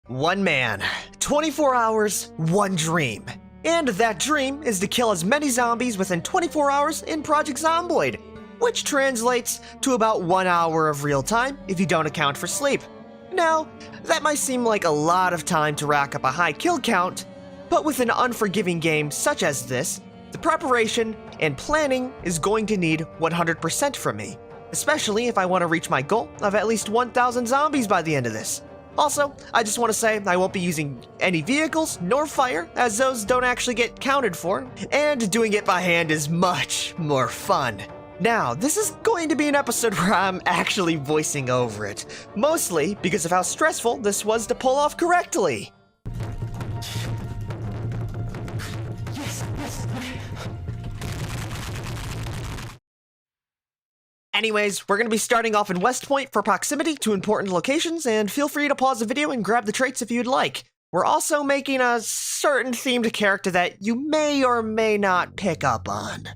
One man, 24 hours, one dream. And that dream is to kill as many zombies within 24 hours in Project Zomboid, which translates to about 1 hour of real time if you don't account for sleep. Now, that might seem like a lot of time to rack up a high kill count, but with an unforgiving game such as this, the preparation and planning is going to need 100% from me, especially if I want to reach my goal of at least 1,000 zombies by the end of this. Also, I just want to say I won't be using any vehicles nor fire, as those don't actually get counted for, and doing it by hand is much more fun. Now, this is going to be an episode where I'm actually voicing over it, mostly because of how stressful this was to pull off correctly. Anyways, we're going to be starting off in West Point for proximity to important locations, and feel free to pause the video and grab the traits if you'd like. We're also making a certain themed character that you may or may not pick up on.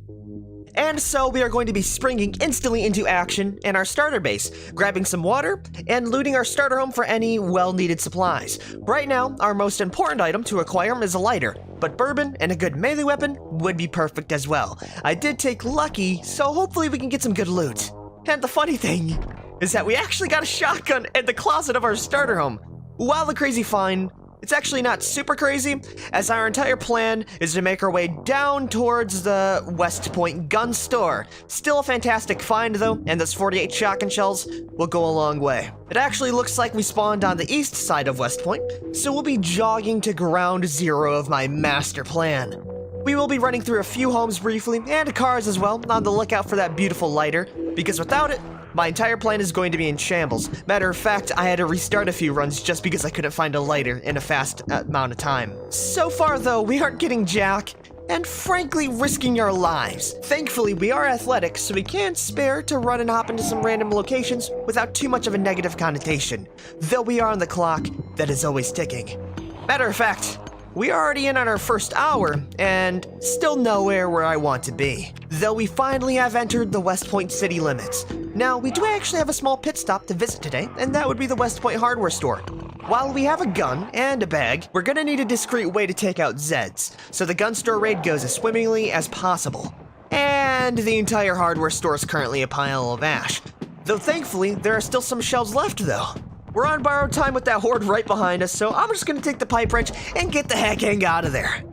And so we are going to be springing instantly into action in our starter base, grabbing some water, and looting our starter home for any well-needed supplies. Right now, our most important item to acquire is a lighter, but bourbon and a good melee weapon would be perfect as well. I did take lucky, so hopefully we can get some good loot. And the funny thing is that we actually got a shotgun in the closet of our starter home. While the crazy find, it's actually not super crazy, as our entire plan is to make our way down towards the West Point gun store. Still a fantastic find though, and those 48 shotgun shells will go a long way. It actually looks like we spawned on the east side of West Point, so we'll be jogging to ground zero of my master plan. We will be running through a few homes briefly, and cars as well, on the lookout for that beautiful lighter, because without it, my entire plan is going to be in shambles. Matter of fact, I had to restart a few runs just because I couldn't find a lighter in a fast amount of time. So far though, we aren't getting jack, and frankly risking our lives. Thankfully, we are athletic, so we can spare to run and hop into some random locations without too much of a negative connotation, though we are on the clock that is always ticking. Matter of fact, we are already in on our first hour, and still nowhere where I want to be. Though we finally have entered the West Point city limits. Now, we do actually have a small pit stop to visit today, and that would be the West Point hardware store. While we have a gun and a bag, we're gonna need a discreet way to take out Zeds, so the gun store raid goes as swimmingly as possible. And the entire hardware store is currently a pile of ash. Though thankfully, there are still some shelves left though. We're on borrowed time with that horde right behind us, so I'm just gonna take the pipe wrench and get the heck out of there.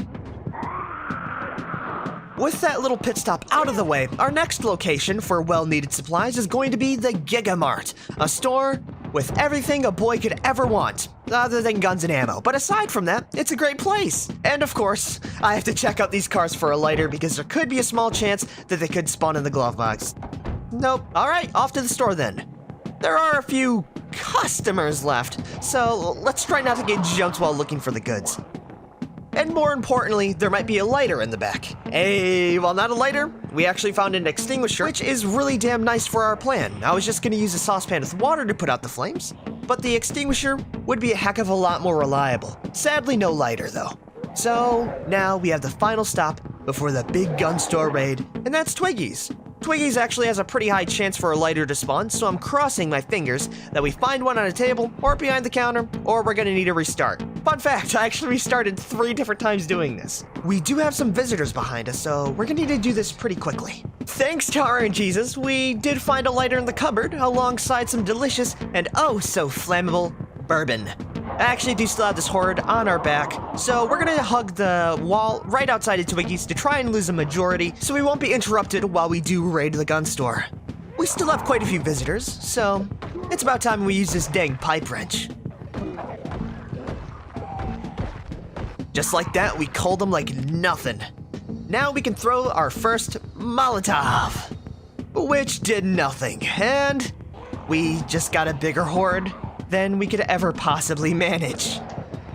With that little pit stop out of the way, our next location for well-needed supplies is going to be the Giga Mart, a store with everything a boy could ever want, other than guns and ammo. But aside from that, it's a great place. And of course, I have to check out these cars for a lighter because there could be a small chance that they could spawn in the glove box. Nope. Alright, off to the store then. There are a few customers left, so let's try not to get jumped while looking for the goods. And more importantly, there might be a lighter in the back. Well, not a lighter, we actually found an extinguisher, which is really damn nice for our plan. I was just gonna use a saucepan with water to put out the flames, but the extinguisher would be a heck of a lot more reliable. Sadly, no lighter though. So now we have the final stop before the big gun store raid, and that's Twiggy's. Twiggy's actually has a pretty high chance for a lighter to spawn, so I'm crossing my fingers that we find one on a table, or behind the counter, or we're gonna need a restart. Fun fact, I actually restarted 3 different times doing this. We do have some visitors behind us, so we're gonna need to do this pretty quickly. Thanks to RNGesus, we did find a lighter in the cupboard, alongside some delicious and oh so flammable bourbon. I actually do still have this horde on our back, so we're gonna hug the wall right outside of Twiggy's to try and lose a majority, so we won't be interrupted while we do raid the gun store. We still have quite a few visitors, so it's about time we use this dang pipe wrench. Just like that, we culled them like nothing. Now we can throw our first Molotov, which did nothing, and we just got a bigger horde than we could ever possibly manage.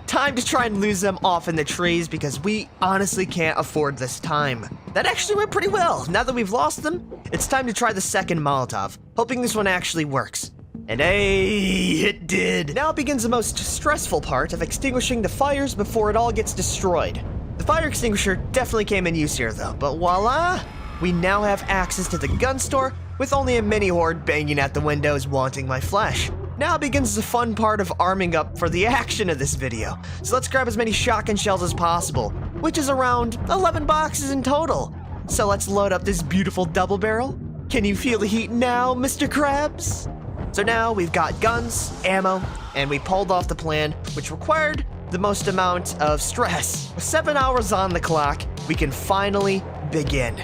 Time to try and lose them off in the trees because we honestly can't afford this time. That actually went pretty well. Now that we've lost them, it's time to try the second Molotov, hoping this one actually works. And it did. Now begins the most stressful part of extinguishing the fires before it all gets destroyed. The fire extinguisher definitely came in use here though, but voila! We now have access to the gun store with only a mini horde banging at the windows wanting my flesh. Now begins the fun part of arming up for the action of this video. So let's grab as many shotgun shells as possible, which is around 11 boxes in total. So let's load up this beautiful double barrel. Can you feel the heat now, Mr. Krabs? So now we've got guns, ammo, and we pulled off the plan, which required the most amount of stress. With 7 hours on the clock, we can finally begin.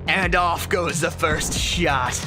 And off goes the first shot.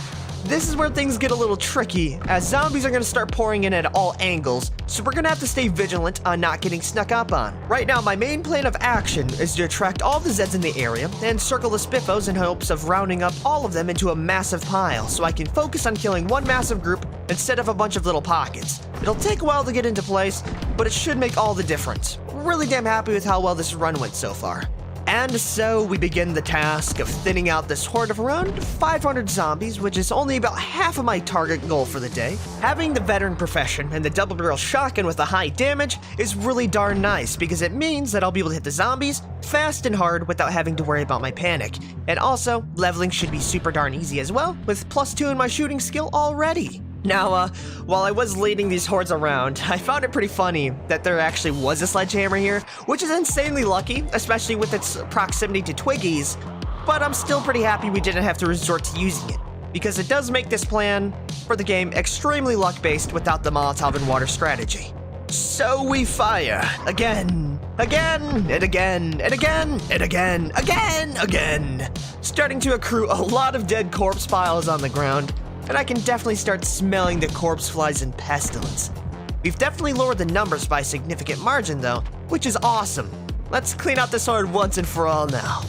This is where things get a little tricky, as zombies are going to start pouring in at all angles, so we're going to have to stay vigilant on not getting snuck up on. Right now, my main plan of action is to attract all the Zeds in the area and circle the Spiffos in hopes of rounding up all of them into a massive pile, so I can focus on killing one massive group instead of a bunch of little pockets. It'll take a while to get into place, but it should make all the difference. Really damn happy with how well this run went so far. And so we begin the task of thinning out this horde of around 500 zombies, which is only about half of my target goal for the day. Having the veteran profession and the double barrel shotgun with a high damage is really darn nice because it means that I'll be able to hit the zombies fast and hard without having to worry about my panic. And also, leveling should be super darn easy as well, with +2 in my shooting skill already. Now, while I was leading these hordes around, I found it pretty funny that there actually was a sledgehammer here, which is insanely lucky, especially with its proximity to Twiggies, but I'm still pretty happy we didn't have to resort to using it, because it does make this plan for the game extremely luck-based without the Molotov and water strategy. So we fire, again, and again, and again, and again, and again, starting to accrue a lot of dead corpse piles on the ground, and I can definitely start smelling the corpse flies and pestilence. We've definitely lowered the numbers by a significant margin though, which is awesome. Let's clean out this horde once and for all now.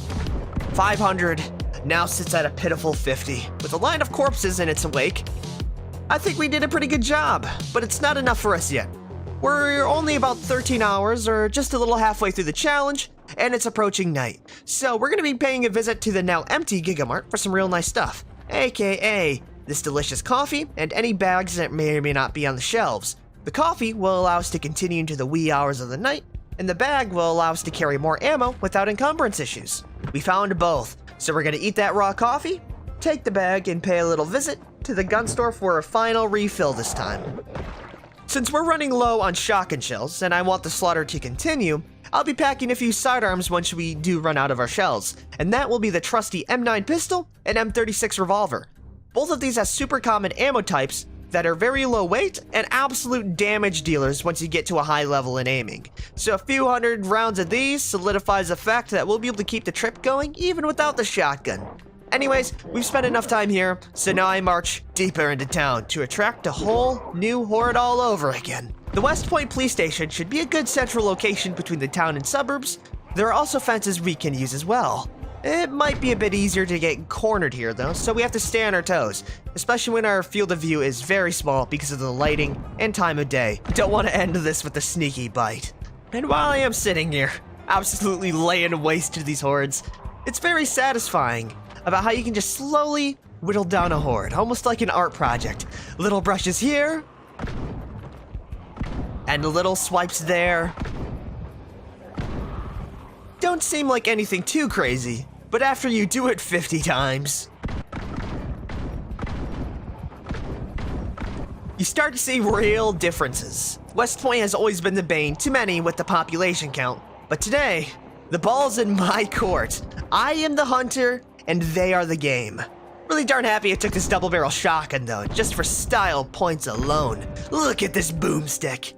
500 now sits at a pitiful 50, with a line of corpses in its wake. I think we did a pretty good job, but it's not enough for us yet. We're only about 13 hours, or just a little halfway through the challenge, and it's approaching night. So we're gonna be paying a visit to the now empty Gigamart for some real nice stuff, aka this delicious coffee and any bags that may or may not be on the shelves. The coffee will allow us to continue into the wee hours of the night, and the bag will allow us to carry more ammo without encumbrance issues. We found both, so we're gonna eat that raw coffee, take the bag, and pay a little visit to the gun store for a final refill this time. Since we're running low on shotgun shells, and I want the slaughter to continue, I'll be packing a few sidearms once we do run out of our shells, and that will be the trusty M9 pistol and M36 revolver. Both of these have super common ammo types that are very low weight and absolute damage dealers once you get to a high level in aiming. So a few hundred rounds of these solidifies the fact that we'll be able to keep the trip going even without the shotgun. Anyways, we've spent enough time here, so now I march deeper into town to attract a whole new horde all over again. The West Point police station should be a good central location between the town and suburbs. There are also fences we can use as well. It might be a bit easier to get cornered here though, so we have to stay on our toes, especially when our field of view is very small because of the lighting and time of day. Don't want to end this with a sneaky bite. And while I am sitting here, absolutely laying waste to these hordes, it's very satisfying about how you can just slowly whittle down a horde, almost like an art project. Little brushes here, and little swipes there. Don't seem like anything too crazy, but after you do it 50 times, you start to see real differences. West Point has always been the bane to many with the population count, but today, the ball's in my court. I am the hunter, and they are the game. Really darn happy I took this double barrel shotgun though, just for style points alone. Look at this boomstick.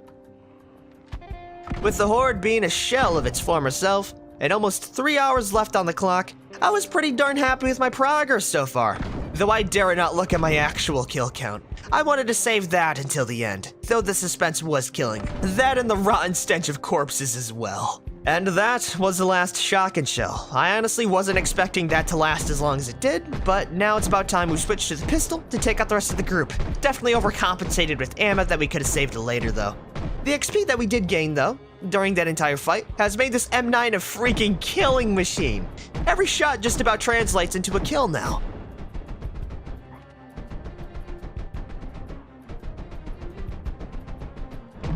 With the horde being a shell of its former self, and almost 3 hours left on the clock, I was pretty darn happy with my progress so far. Though I dare not look at my actual kill count. I wanted to save that until the end, though the suspense was killing. That and the rotten stench of corpses as well. And that was the last shotgun shell. I honestly wasn't expecting that to last as long as it did, but now it's about time we switch to the pistol to take out the rest of the group. Definitely overcompensated with ammo that we could have saved later though. The XP that we did gain though, during that entire fight, has made this M9 a freaking killing machine. Every shot just about translates into a kill now.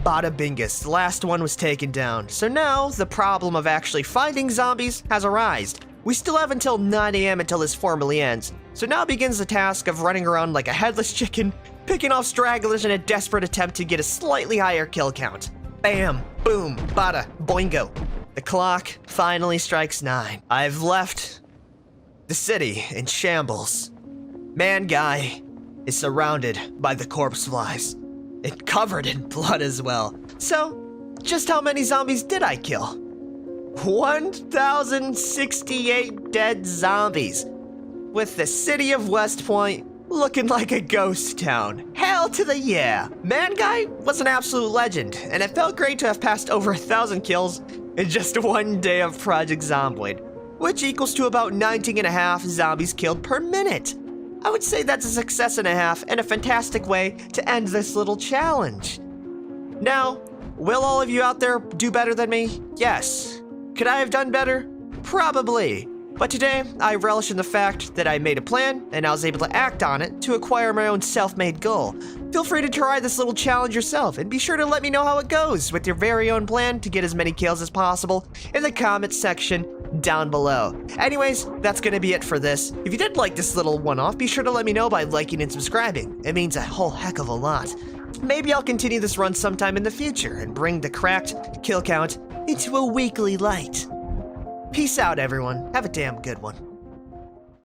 Bada bingus, the last one was taken down. So now, the problem of actually finding zombies has arisen. We still have until 9 AM until this formally ends. So now begins the task of running around like a headless chicken, picking off stragglers in a desperate attempt to get a slightly higher kill count. Bam, boom, bada, boingo. The clock finally strikes 9. I've left the city in shambles. Man Guy is surrounded by the corpse flies, and covered in blood as well. So, just how many zombies did I kill? 1,068 dead zombies, with the city of West Point looking like a ghost town. Hell to the yeah! Man Guy was an absolute legend, and it felt great to have passed over 1,000 kills in just one day of Project Zomboid, which equals to about 19.5 zombies killed per minute. I would say that's a success and a half, and a fantastic way to end this little challenge. Now, will all of you out there do better than me? Yes. Could I have done better? Probably. But today, I relish in the fact that I made a plan, and I was able to act on it to acquire my own self-made goal. Feel free to try this little challenge yourself, and be sure to let me know how it goes with your very own plan to get as many kills as possible in the comments section down below. Anyways, that's gonna be it for this. If you did like this little one-off, be sure to let me know by liking and subscribing. It means a whole heck of a lot. Maybe I'll continue this run sometime in the future and bring the cracked kill count into a weekly light. Peace out, everyone. Have a damn good one.